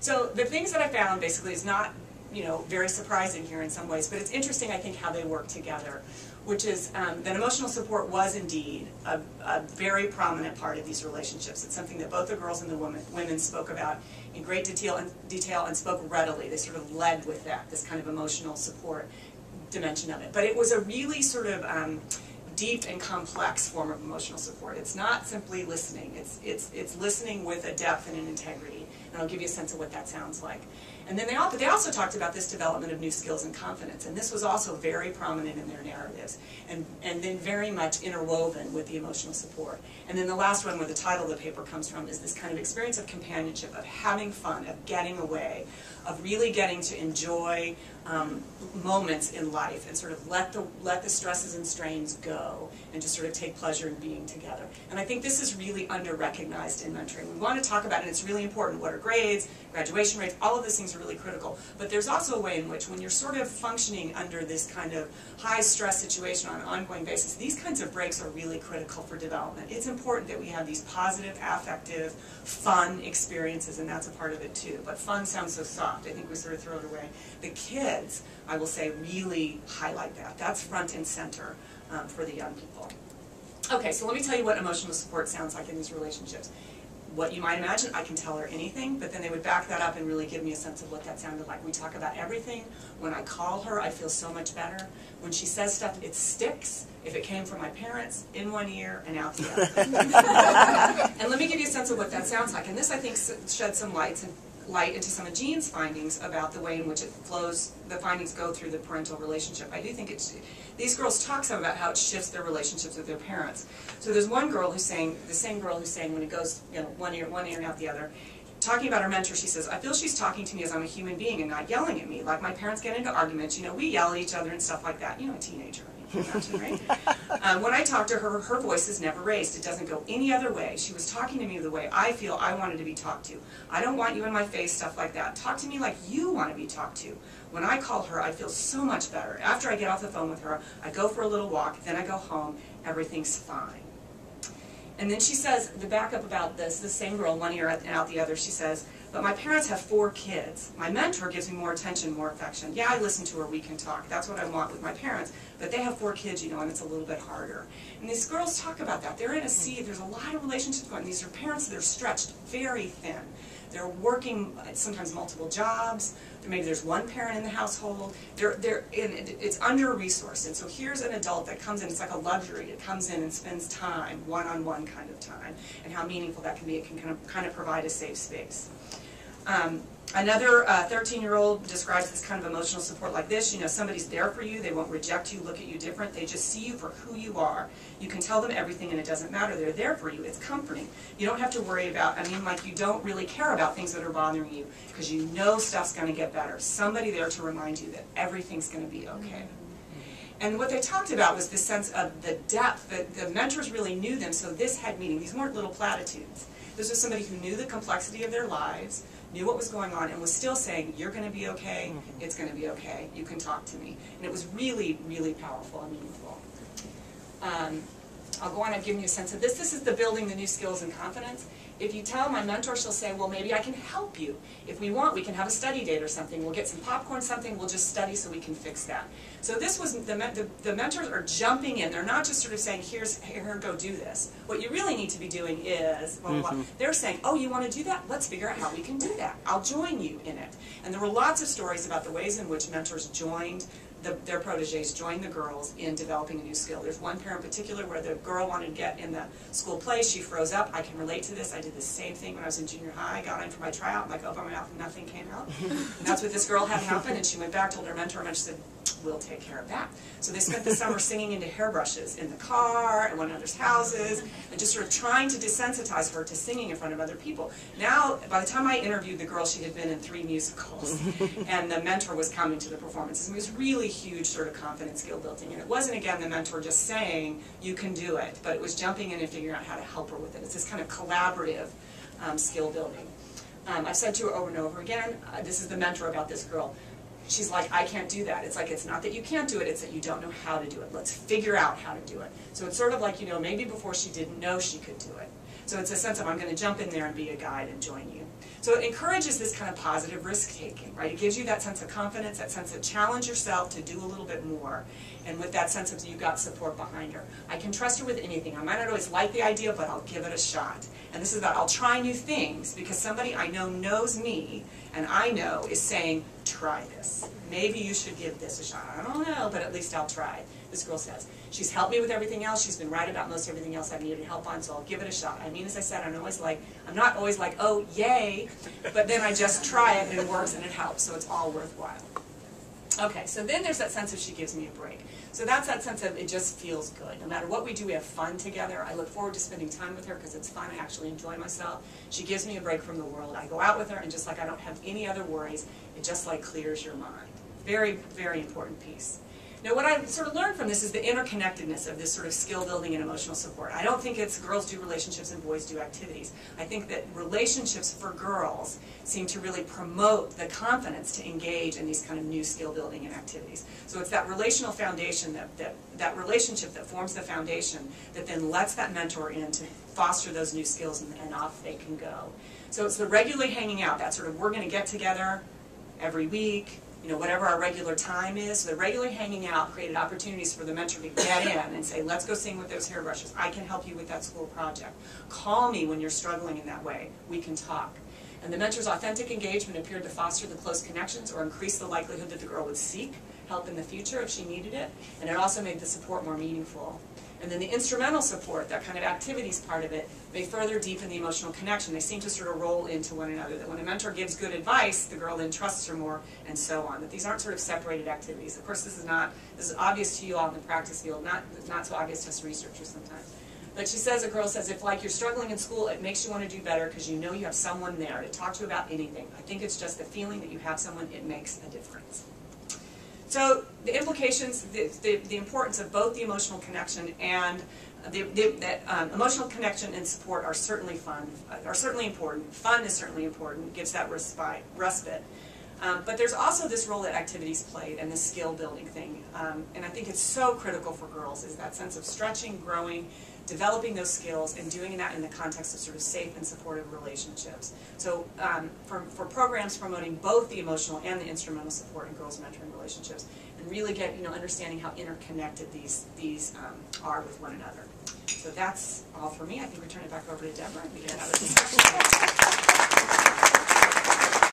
So the things that I found basically is not, very surprising here in some ways, but it's interesting, I think, how they work together, which is that emotional support was indeed a very prominent part of these relationships. It's something that both the girls and the women spoke about in great detail and spoke readily. They sort of led with that, this kind of emotional support dimension of it. But it was a really sort of deep and complex form of emotional support. It's not simply listening. It's listening with a depth and an integrity. And I'll give you a sense of what that sounds like. And then they also talked about this development of new skills and confidence, and this was also very prominent in their narratives, and then very much interwoven with the emotional support. And then the last one, where the title of the paper comes from, is this kind of experience of companionship, of having fun, of getting away, of really getting to enjoy moments in life and sort of let the stresses and strains go and just sort of take pleasure in being together. And I think this is really under-recognized in mentoring. We want to talk about it, and it's really important. What are grades, graduation rates, all of those things are really critical. But there's also a way in which, when you're sort of functioning under this kind of high-stress situation on an ongoing basis, these kinds of breaks are really critical for development. It's important that we have these positive, affective, fun experiences, and that's a part of it too. But fun sounds so soft. I think we sort of throw it away. The kids, I will say, really highlight that. That's front and center for the young people. Okay, so let me tell you what emotional support sounds like in these relationships. What you might imagine, I can tell her anything, but then they would back that up and really give me a sense of what that sounded like. We talk about everything. When I call her, I feel so much better. When she says stuff, it sticks. If it came from my parents, in one ear and out the other. And let me give you a sense of what that sounds like. And this, I think, sheds some light into some of Jean's findings about the way in which it flows, the findings go through the parental relationship. I do think these girls talk some about how it shifts their relationships with their parents. So there's one girl who's saying, the same girl who's saying when it goes, one ear and out the other, talking about her mentor, she says, I feel she's talking to me as I'm a human being and not yelling at me. Like my parents get into arguments, we yell at each other and stuff like that. A teenager. Imagine, right? When I talk to her, her voice is never raised. It doesn't go any other way. She was talking to me the way I feel I wanted to be talked to. I don't want you in my face, stuff like that. Talk to me like you want to be talked to. When I call her, I feel so much better. After I get off the phone with her, I go for a little walk, then I go home, everything's fine. And then she says, the backup about this same girl, one ear and out the other, she says, but my parents have 4 kids. My mentor gives me more attention, more affection. Yeah, I listen to her, we can talk. That's what I want with my parents. But they have 4 kids, and it's a little bit harder. And these girls talk about that. They're in a sea, there's a lot of relationships going on. These are parents that are stretched very thin. They're working sometimes multiple jobs. Maybe there's one parent in the household. It's under-resourced. And so here's an adult that comes in, it's like a luxury. It comes in and spends time, one-on-one kind of time, and how meaningful that can be. It can kind of provide a safe space. Another 13-year-old describes this kind of emotional support like this. Somebody's there for you. They won't reject you, look at you different. They just see you for who you are. You can tell them everything and it doesn't matter. They're there for you. It's comforting. You don't have to worry about, like you don't really care about things that are bothering you because you know stuff's going to get better. Somebody there to remind you that everything's going to be okay. And what they talked about was this sense of the depth. The mentors really knew them, so this had meaning. These weren't little platitudes. This was somebody who knew the complexity of their lives, knew what was going on, and was still saying, you're going to be okay, it's going to be okay, you can talk to me. And it was really, really powerful and meaningful. I'll go on and give you a sense of this. This is the building the new skills and confidence. If you tell my mentor, she'll say, well, maybe I can help you. If we want, we can have a study date or something. We'll get some popcorn, something, we'll just study so we can fix that. So this was, the mentors are jumping in. They're not just sort of saying, here, go do this. What you really need to be doing is, they're saying, oh, you want to do that? Let's figure out how we can do that. I'll join you in it. And there were lots of stories about the ways in which mentors joined their proteges, joined the girls in developing a new skill. There's one pair in particular where the girl wanted to get in the school play. She froze up. I can relate to this. I did the same thing when I was in junior high. I got in for my tryout. I'm like, open my mouth and nothing came out. And that's what this girl had happen. And she went back, told her mentor, and she said, we'll take care of that. So they spent the summer singing into hairbrushes in the car and one another's houses and just sort of trying to desensitize her to singing in front of other people. Now, by the time I interviewed the girl, she had been in 3 musicals and the mentor was coming to the performances. And it was really huge sort of confidence skill building. And it wasn't, again, the mentor just saying, you can do it, but it was jumping in and figuring out how to help her with it. It's this kind of collaborative skill building. I've said to her over and over again, this is the mentor about this girl. She's like, I can't do that. It's like, it's not that you can't do it, it's that you don't know how to do it. Let's figure out how to do it. So it's sort of like, maybe before she didn't know she could do it. So it's a sense of, I'm going to jump in there and be a guide and join you. So it encourages this kind of positive risk-taking, right? It gives you that sense of confidence, that sense of challenge yourself to do a little bit more, and with that sense of you got support behind her. I can trust her with anything. I might not always like the idea, but I'll give it a shot. And this is about I'll try new things because somebody I know knows me, and I know is saying, try this. Maybe you should give this a shot. I don't know, but at least I'll try. This girl says. She's helped me with everything else. She's been right about most everything else I've needed help on, so I'll give it a shot. I mean, as I said, I'm not always like, oh, yay, but then I just try it and it works and it helps, so it's all worthwhile. Okay, so then there's that sense of she gives me a break. So that's that sense of it just feels good. No matter what we do, we have fun together. I look forward to spending time with her because it's fun. I actually enjoy myself. She gives me a break from the world. I go out with her and just like I don't have any other worries, it just like clears your mind. Very, very important piece. Now what I sort of learned from this is the interconnectedness of this sort of skill building and emotional support. I don't think it's girls do relationships and boys do activities. I think that relationships for girls seem to really promote the confidence to engage in these kind of new skill building and activities. So it's that relational foundation, that relationship that forms the foundation that then lets that mentor in to foster those new skills and off they can go. So it's the regularly hanging out, that sort of we're going to get together every week, you know, whatever our regular time is. So the regular hanging out created opportunities for the mentor to get in and say, let's go sing with those hairbrushes. I can help you with that school project. Call me when you're struggling in that way. We can talk. And the mentor's authentic engagement appeared to foster the close connections or increase the likelihood that the girl would seek help in the future if she needed it. And it also made the support more meaningful. And then the instrumental support, that kind of activities part of it, may further deepen the emotional connection. They seem to sort of roll into one another. That when a mentor gives good advice, the girl then trusts her more, and so on. That these aren't sort of separated activities. Of course, this is obvious to you all in the practice field, not so obvious to us researchers sometimes. But she says, a girl says, if like you're struggling in school, it makes you want to do better because you know you have someone there to talk to about anything. I think it's just the feeling that you have someone, it makes a difference. So the implications, the importance of both the emotional connection and emotional connection and support are certainly important. Fun is certainly important, gives that respite. But there's also this role that activities played and the skill building thing. And I think it's so critical for girls is that sense of stretching, growing, developing those skills, and doing that in the context of sort of safe and supportive relationships. So for programs promoting both the emotional and the instrumental support in girls' mentoring relationships, and really get, understanding how interconnected these are with one another. So that's all for me. I think we turn it back over to Deborah and we can have a discussion.